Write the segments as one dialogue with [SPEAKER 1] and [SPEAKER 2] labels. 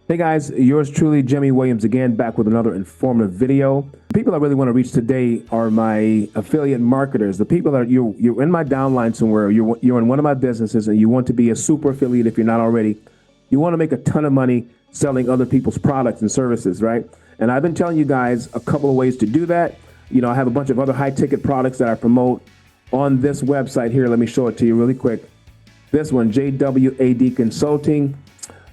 [SPEAKER 1] Hey guys, yours truly, Jimmy Williams, again, back with another informative video. The people I really want to reach today are my affiliate marketers. The people that you're in my downline somewhere, you're in one of my businesses and you want to be a super affiliate if you're not already. You want to make a ton of money selling other people's products and services, right? And I've been telling you guys a couple of ways to do that. I have a bunch of other high ticket products that I promote on this website here. Let me show it to you really quick. This one, JWAD Consulting.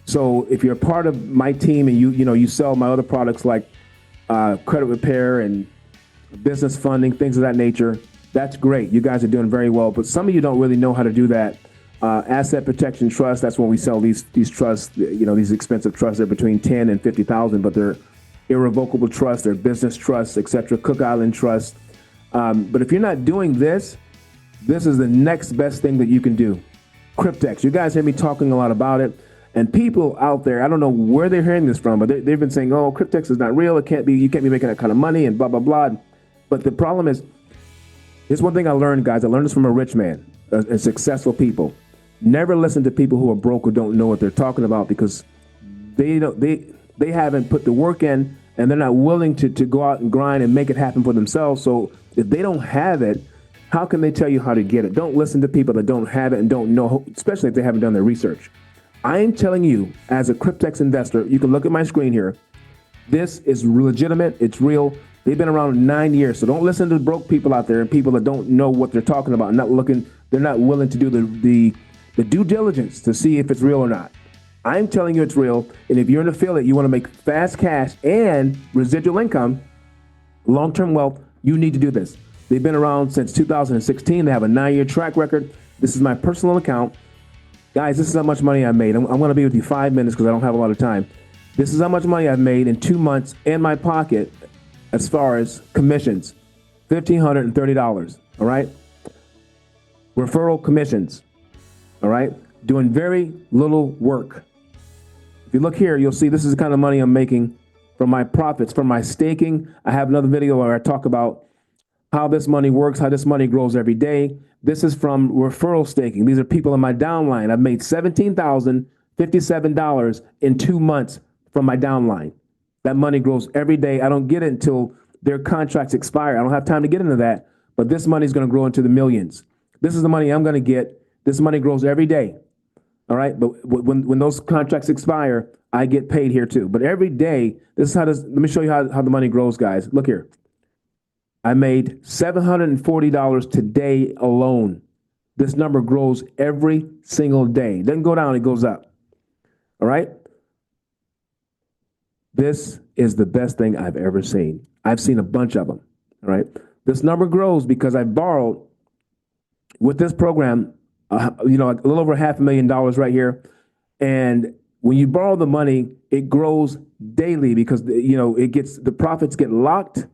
[SPEAKER 1] So if you're a part of my team and you sell my other products like credit repair and business funding, things of that nature, that's great. You guys are doing very well. But some of you don't really know how to do that. Asset protection trust, that's when we sell these trusts, these expensive trusts. They're between 10 and 50,000, but they're irrevocable trusts, they're business trusts, etc. Cook Island Trust. But if you're not doing this, this is the next best thing that you can do. Cryptex. You guys hear me talking a lot about it. And people out there, I don't know where they're hearing this from, but they've been saying, "Oh, Cryptex is not real. You can't be making that kind of money," and blah blah blah. But the problem is, here's one thing I learned, guys. I learned this from a rich man, and successful people. Never listen to people who are broke or don't know what they're talking about, because they haven't put the work in, and they're not willing to go out and grind and make it happen for themselves. So if they don't have it, how can they tell you how to get it? Don't listen to people that don't have it and don't know, especially if they haven't done their research. I'm telling you, as a Cryptex investor, you can look at my screen here. This is legitimate. It's real. They've been around 9 years. So don't listen to broke people out there and people that don't know what they're talking about. They're not willing to do the due diligence to see if it's real or not. I'm telling you it's real. And if you're an affiliate, you want to make fast cash and residual income, long-term wealth, you need to do this. They've been around since 2016. They have a 9-year track record. This is my personal account. Guys, this is how much money I made. I'm going to be with you 5 minutes because I don't have a lot of time. This is how much money I've made in 2 months in my pocket as far as commissions. $1,530, all right? Referral commissions, all right? Doing very little work. If you look here, you'll see this is the kind of money I'm making from my profits, from my staking. I have another video where I talk about how this money works, how this money grows every day. This is from referral staking. These are people in my downline. I've made $17,057 in 2 months from my downline. That money grows every day. I don't get it until their contracts expire. I don't have time to get into that, but this money is going to grow into the millions. This is the money I'm going to get. This money grows every day. All right. But when those contracts expire, I get paid here too. But every day, let me show you how the money grows, guys. Look here. I made $740 today alone. This number grows every single day. It doesn't go down, it goes up. All right? This is the best thing I've ever seen. I've seen a bunch of them. All right? This number grows because I borrowed with this program, a little over $500,000 right here. And when you borrow the money, it grows daily because the profits get locked.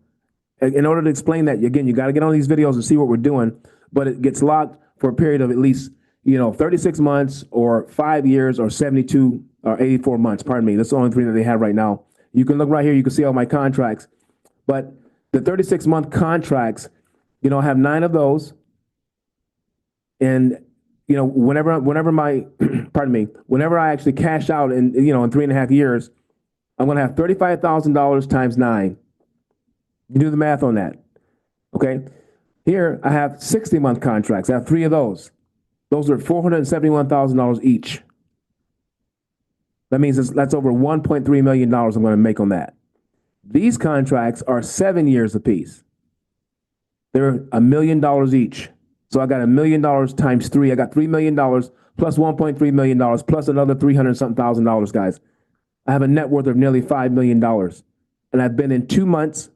[SPEAKER 1] In order to explain that, again, you got to get on these videos and see what we're doing, but it gets locked for a period of at least, 36 months or 5 years or 72 or 84 months. Pardon me. That's the only three that they have right now. You can look right here. You can see all my contracts, but the 36-month contracts, I have 9 of those. And, whenever my, pardon me, whenever I actually cash out in 3.5 years, I'm going to have $35,000 times 9. You do the math on that, okay? Here, I have 60-month contracts. I have 3 of those. Those are $471,000 each. That means that's over $1.3 million I'm going to make on that. These contracts are 7 years apiece. They're $1 million each. So I got $1 million times 3. I got $3 million plus $1.3 million plus another $300-something thousand, guys. I have a net worth of nearly $5 million. And I've been in 2 months.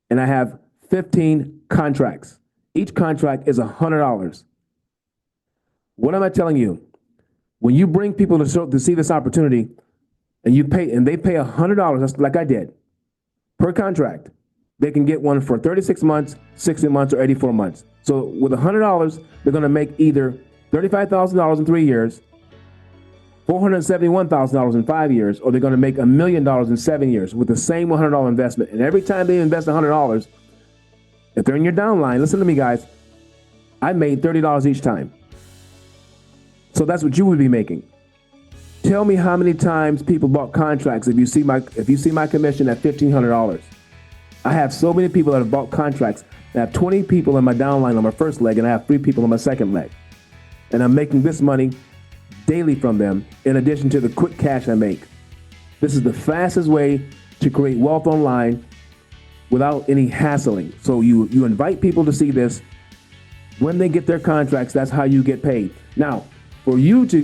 [SPEAKER 1] And I have 15 contracts. Each contract is $100. What am I telling you? When you bring people to see this opportunity, and they pay $100, that's like I did, per contract, they can get one for 36 months, 60 months, or 84 months. So with $100, they're going to make either $35,000 in 3 years, $471,000 in 5 years, or they're going to make $1 million in 7 years with the same $100 investment. And every time they invest $100, if they're in your downline, listen to me, guys, I made $30 each time. So that's what you would be making. Tell me how many times people bought contracts if you see my commission at $1,500. I have so many people that have bought contracts. I have 20 people in my downline on my first leg, and I have 3 people on my second leg. And I'm making this money daily from them, in addition to the quick cash I make. This is the fastest way to create wealth online without any hassling. So you invite people to see this. When they get their contracts, that's how you get paid. Now, for you to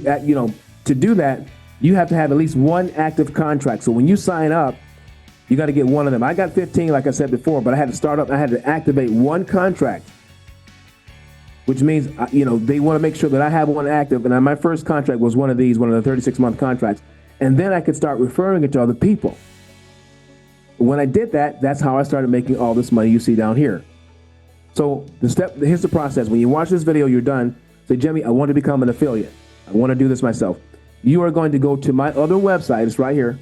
[SPEAKER 1] do that, you have to have at least one active contract. So when you sign up, you got to get one of them. I got 15, like I said before, but I had to activate one contract, which means, they want to make sure that I have one active. And my first contract was one of the 36-month contracts. And then I could start referring it to other people. When I did that, that's how I started making all this money you see down here. So here's the process. When you watch this video, you're done. Say, Jimmy, I want to become an affiliate. I want to do this myself. You are going to go to my other website. It's right here.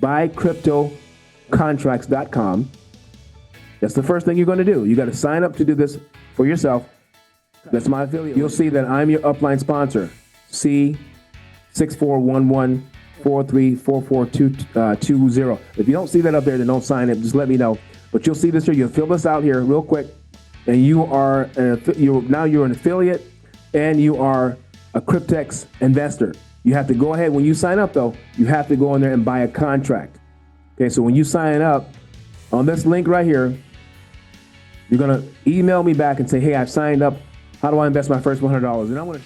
[SPEAKER 1] buycryptocontracts.com. That's the first thing you're going to do. You got to sign up to do this for yourself. That's my affiliate. You'll see that I'm your upline sponsor. C6411434420. If you don't see that up there, then don't sign it. Just let me know. But you'll see this here. You'll fill this out here real quick, and you're an affiliate, and you are a Cryptex investor. You have to go ahead when you sign up, though. You have to go in there and buy a contract. Okay, so when you sign up on this link right here, you're gonna email me back and say, "Hey, I've signed up. How do I invest my first $100?" And I'm gonna